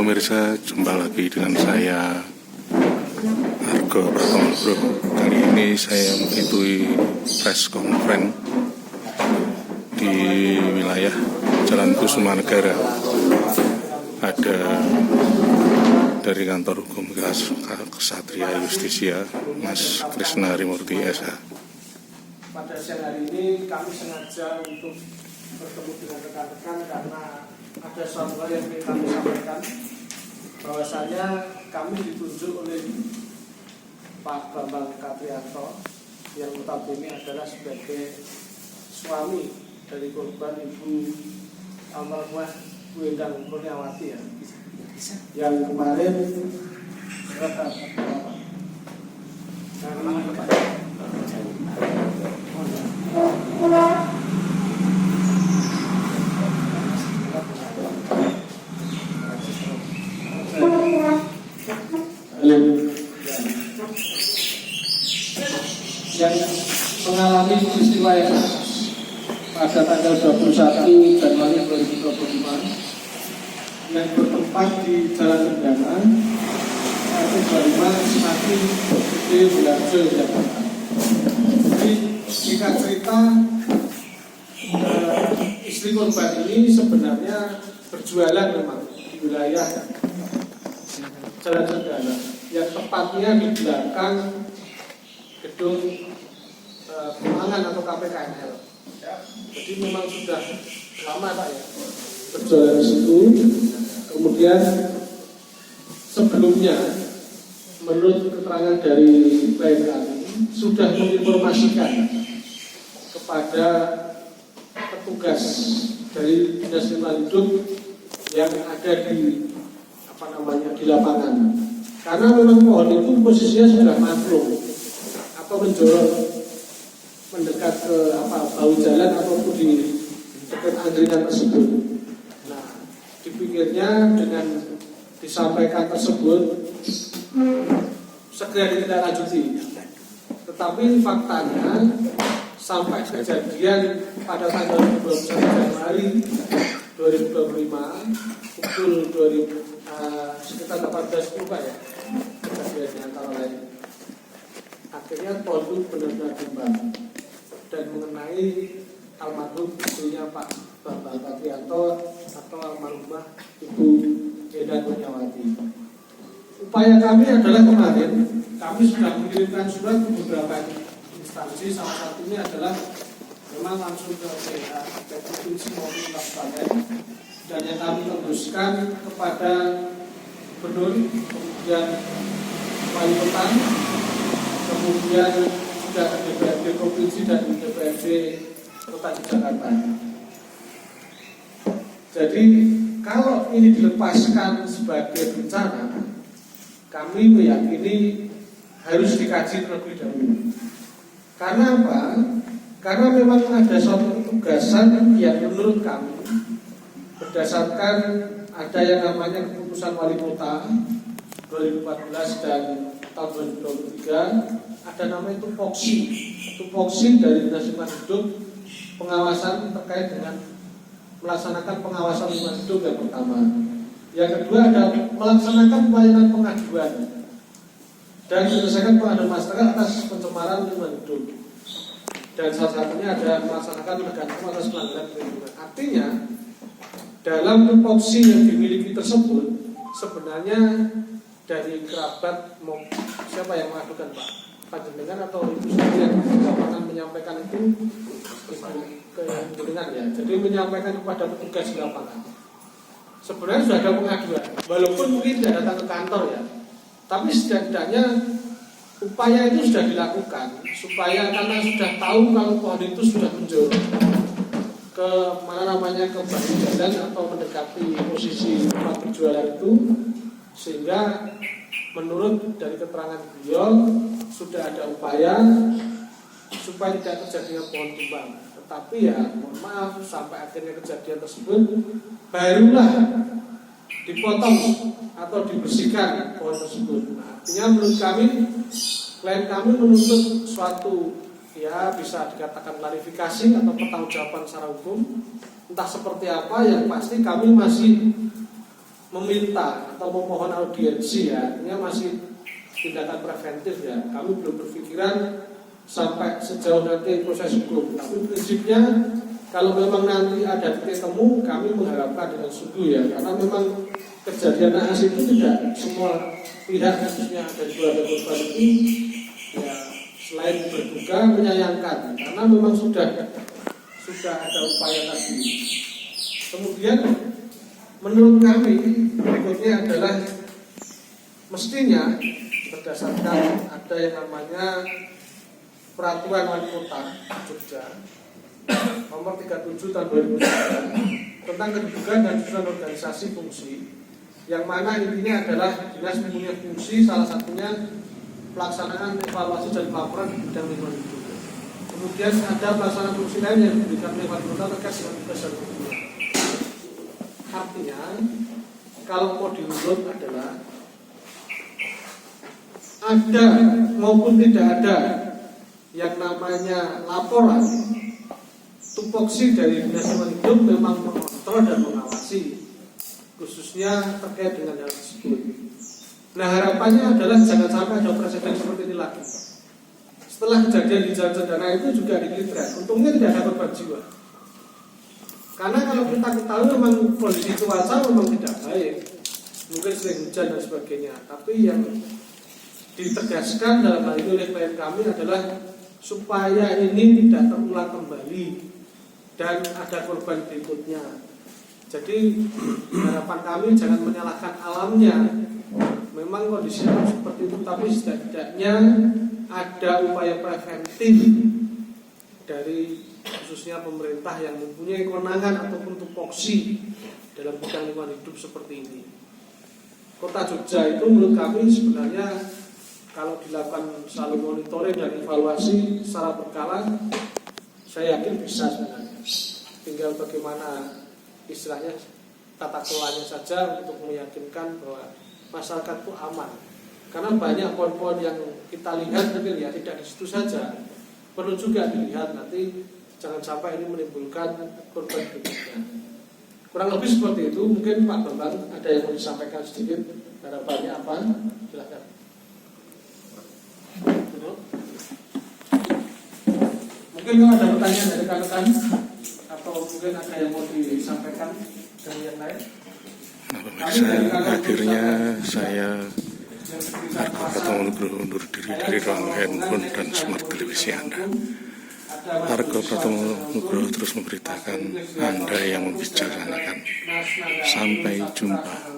pemirsa, jumpa lagi dengan saya Argo Pratomulbro. Kali ini saya mengikuti press conference di wilayah Jalan Kusumanegara. Ada dari kantor hukum Ksatria Justisia, Mas Krisna Harimurti SH. Pada siang hari ini kami sengaja untuk bertemu dengan rekan-rekan karena ada suatu hal yang ingin kami sampaikan, bahwasanya kami ditunjuk oleh Pak Bambang Katrianto yang notabene adalah sebagai suami dari korban Ibu almarhumah Bu Endang Kurniawati yang kemarin yang mengalami peristiwa yang pada tanggal 21 Januari 2025 yang bertempat di Jalan Kendangan RT 25 Semati di Wilayah Jakarta. Jadi singkat cerita, istri korban ini sebenarnya berjualan memang di wilayah Jalan Kendangan yang tepatnya di belakang gedung Keuangan atau KPKNL. Jadi memang sudah lama Pak ya berjualan di situ. Kemudian sebelumnya menurut keterangan dari klien kami sudah menginformasikan kepada petugas dari Dinas Lingkungan Hidup yang ada di di lapangan. Karena memang pohon itu posisinya sudah mangrove atau menjorok mendekat ke bau jalan ataupun di dekat angkringan tersebut. Nah, dipikirnya dengan disampaikan tersebut segera ditindaklanjuti. Tetapi faktanya sampai kejadian pada tanggal 21 Januari 2025 pukul sekitar 18.10 Pak ya kejadiannya antara lain. Akhirnya pohon itu benar-benar tumbang dan mengenai almarhum istrinya Pak Bambang Katrianto atau almarhumah Ibu Endang Kurniawati. Upaya kami adalah kemarin kami sudah mengirimkan surat ke beberapa instansi, salah satunya adalah memang langsung ke PH, ke Provinsi maupun Kabupaten, dan yang kami tembuskan kepada Gubernur, kemudian Wali Kota, kemudian sudah ke DPRD Provinsi dan DPRD Kota di Jakarta. Jadi kalau ini dilepaskan sebagai bencana, kami meyakini harus dikaji terlebih dahulu. Karena apa? Karena memang ada suatu tugasan yang menurut kami berdasarkan ada yang namanya keputusan Wali Kota 2014 dan tahun 2023, ada namanya tupoksi dari Dinas Lingkungan Hidup, pengawasan terkait dengan melaksanakan pengawasan lingkungan hidup yang pertama. Yang kedua ada melaksanakan pelayanan pengaduan dan menyelesaikan pengaduan masyarakat atas pencemaran lingkungan hidup. Dan salah satunya ada melaksanakan penegakan hukum atas pelanggaran lingkungan. Artinya dalam tupoksi yang dimiliki tersebut sebenarnya dari kerabat siapa yang mengadukan Pak? Panjenengan atau ibu sendiri yang akan menyampaikan itu ke jenengan ya. Jadi menyampaikan kepada petugas di lapangan. Sebenarnya sudah ada pengaduan, walaupun mungkin tidak datang ke kantor ya. Tapi setidaknya upaya itu sudah dilakukan supaya karena sudah tahu kalau pohon itu sudah menjorok ke ke bahu jalan atau mendekati posisi tempat berjualan itu, sehingga menurut dari keterangan beliau sudah ada upaya supaya tidak terjadinya pohon tumbang. Tetapi ya mohon maaf sampai akhirnya kejadian tersebut barulah dipotong atau dibersihkan pohon tersebut. Artinya menurut kami, klien kami menuntut suatu ya bisa dikatakan klarifikasi atau pertanggungjawaban secara hukum, entah seperti apa, yang pasti kami masih meminta atau memohon audiensi ya, ini masih tindakan preventif ya. Kami belum berpikiran sampai sejauh nanti proses hukum. Tapi prinsipnya kalau memang nanti ada titik temu, kami mengharapkan dengan sungguh ya, karena memang kejadian naas itu tidak semua pihak khususnya dari keluarga korban ini ya selain berduka menyayangkan, karena memang sudah ada upaya tadi. Kemudian menurut kami berikutnya adalah mestinya berdasarkan ada yang namanya Peraturan Wali Kota Jogja nomor 37 tahun 2003 tentang kedudukan dan susunan organisasi fungsi, yang mana intinya adalah dinas mempunyai fungsi salah satunya pelaksanaan evaluasi dan pelaporan di bidang lingkungan hidup. Kemudian ada pelaksanaan fungsi lain yang diberikan oleh Wali Kota terkait dengan tugas dan fungsi. Artinya kalau mau dirunut adalah ada maupun tidak ada yang namanya laporan tupoksi dari dinas lingkungan hidup memang mengontrol dan mengawasi khususnya terkait dengan hal tersebut. Nah, harapannya adalah jangan sampai ada presiden seperti ini lagi. Setelah kejadian di Jalan Cendana itu juga dikriteri, untungnya tidak ada korban jiwa. Karena kalau kita ketahui memang kondisi cuaca memang tidak baik, mungkin sering hujan dan sebagainya. Tapi yang ditegaskan dalam hal ini oleh klien kami adalah supaya ini tidak terulang kembali dan ada korban berikutnya. Jadi harapan kami jangan menyalahkan alamnya. Memang kondisinya seperti itu, tapi setidaknya ada upaya preventif dari khususnya pemerintah yang mempunyai kewenangan ataupun tupoksi dalam bidang lingkungan hidup seperti ini. Kota Jogja itu menurut kami sebenarnya kalau dilakukan selalu monitoring dan evaluasi secara berkala, saya yakin bisa sebenarnya. Tinggal bagaimana istilahnya tata kelolanya saja untuk meyakinkan bahwa masyarakat itu aman. Karena banyak pohon-pohon yang kita lihat mungkin ya tidak di situ saja, perlu juga dilihat nanti jangan sampai ini menimbulkan korban berikutnya. Kurang lebih seperti itu. Mungkin Pak Bambang ada yang mau disampaikan sedikit, harapannya apa? Silakan. Mungkin kalau ada pertanyaan dari rekan-rekan atau mungkin ada yang mau disampaikan dari yang lain. Akhirnya saya Argo Pratomo undur diri dari ruang handphone dan smart televisi Anda. Argo Pratomo terus memberitakan Anda yang membicarakan. Sampai jumpa.